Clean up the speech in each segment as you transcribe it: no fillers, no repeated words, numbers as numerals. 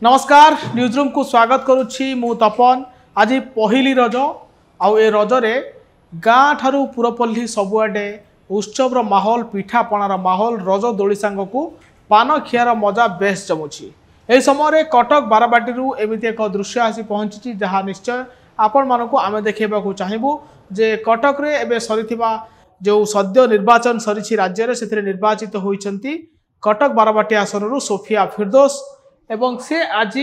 नमस्कार news room को स्वागत करुच्ची मु तपन। आज पहली रज आउ ए रजरे गाँ ठारू पुरपल्ली सबुआडे उत्सव माहौल पिठापणार माहौल रज दोली सांग को पान खियार मजा बेस जमुची। ए समय कटक बारबाटी एमती एक दृश्य आसी पहुंची जहाँ निश्चय आपण मानक आम देखा चाहबू जे कटक रे एबे सरीथिबा जो सद्य निर्वाचन सरी राज्य से निर्वाचित होइछंती कटक बारबाटी आसन सोफिया फिरदौस एवं से आज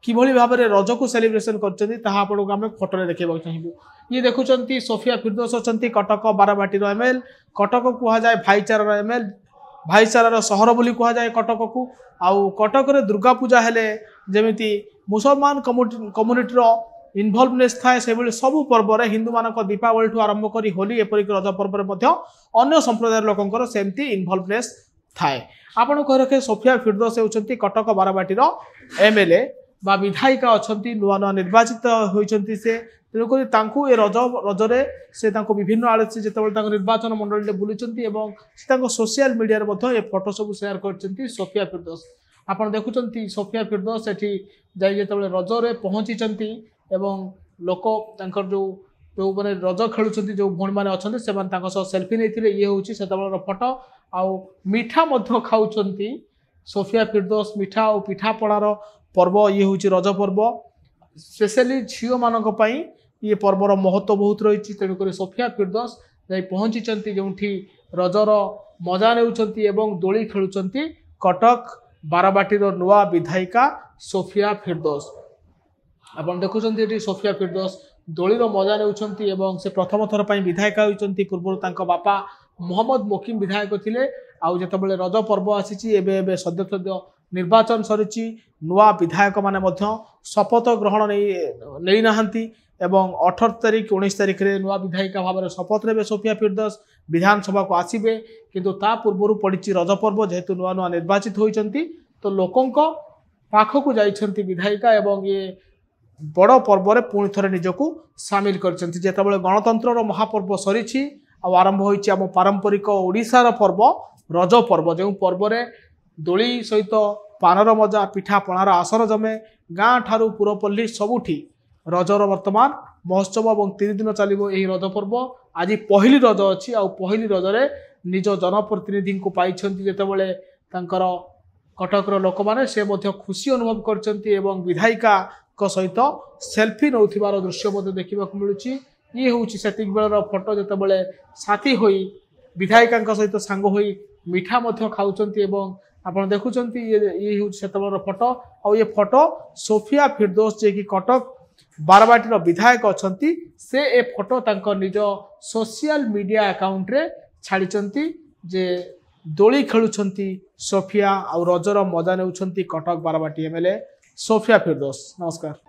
किभली भाव में रज को सेलिब्रेशन कर फोटो देखा चाहबू। ये देखुंत सोफिया फिरदौस अच्छा कटक बारबाटी एमएल कटक कहुए भाईचार एमएल भाईचार सहर बोली कहुए कटक को आउ कटक रे दुर्गा पूजा हेले जमिति मुसलमान कम्युनिटीर इनवल्वनेस थाए से सबू पर्व हिंदू मान दीपावली ठू आरंभ कर होली एपरिक रज पर्व अन्य संप्रदाय लोकंर सेमती इनवल्वनेस थाए। आपण कह रखे सोफिया फिरदौस होती कटक बारबाटीर एमएलए बा विधायिका अच्छा नुआ नुआ निर्वाचित होती से तेणुक ए रजरे से विभिन्न आड़े से जो निर्वाचन मंडल बुली सोशल मीडिया ये फोटो सब शेयर कर सोफिया फिरदौस। आपड़ देखुं सोफिया फिरदौस एटी जो रजरे पहुंची लोक जो जो मैंने रज खेलुंट जो भौणी मैंने अच्छा से सेल्फी नहीं ये हूँ से फोटो आउ मिठा खाऊँ सोफिया फिरदौस मिठा और पिठापणार पर्व ये हूँ रज पर्व स्पेशली झील मान ये पर्वर महत्व बहुत रही तेणुक सोफिया फिरदौस जा पहुंची जो रजर मजा ने दोली खेलुंट कटक बारबाटीर नुआ विधायिका सोफिया फिरदौस। आप देखुं सोफिया फिरदौस दोलीर मजा ने से प्रथम थर पर विधायिका होती पूर्व बापा मोहम्मद मोकिम विधायक थिले आउ जितेबाला रज पर्व आसी एवं सद्य सद्य निर्वाचन सरी नुआ विधायक माने शपथ ग्रहण नहीं नाहंती एवं 18 तारिख 19 तारिख रे नुआ विधायिका भाव में शपथ ने सोफिया फिरदौस विधानसभा को आसबे किंतु ता पूर्व पड़ी रज पर्व जेहेतु नुआ नुआ निर्वाचित होती तो लोकों पाखक जाइछंती विधायिका एवं ये बड़ पर्व पुणी थे निजक सामिल करते गणतंत्र महापर्व सरी आरंभ होती आम पारंपरिक ओडिशार पर्व रज पर्व जो पर्व दोली सहित पानर मजा पिठा पणार आसर जमे गाँ ठारू पुरपल्ली सबुठी रजर वर्तमान महोत्सव और 3 दिन चलो यही रज पर्व। आज पहली रज अच्छी आ पहली रजरे निज जनप्रतिनिधि को पाई जितेबाला कटकर लोक मैंने से खुशी अनुभव कर विधायिका सहित सेल्फी नौथिबार दृश्य देखा मिलूँ। ये हूँ से बेलर फोटो जितेबाला साथी होई विधायिका सहित सांग होई मिठा खाऊँ आप देखुं ये हूँ से फोटो आ ये फोटो सोफिया फिरदौस जे कि कटक बारबाटीर विधायक अच्छा से ए फोटो तांको निज सोशल मीडिया अकाउंट रे छाड़ी जे दोली खेलुंट सोफिया आ रजर मजा ने कटक बारबाटी एमएलए सोफिया फिरदौस। नमस्कार।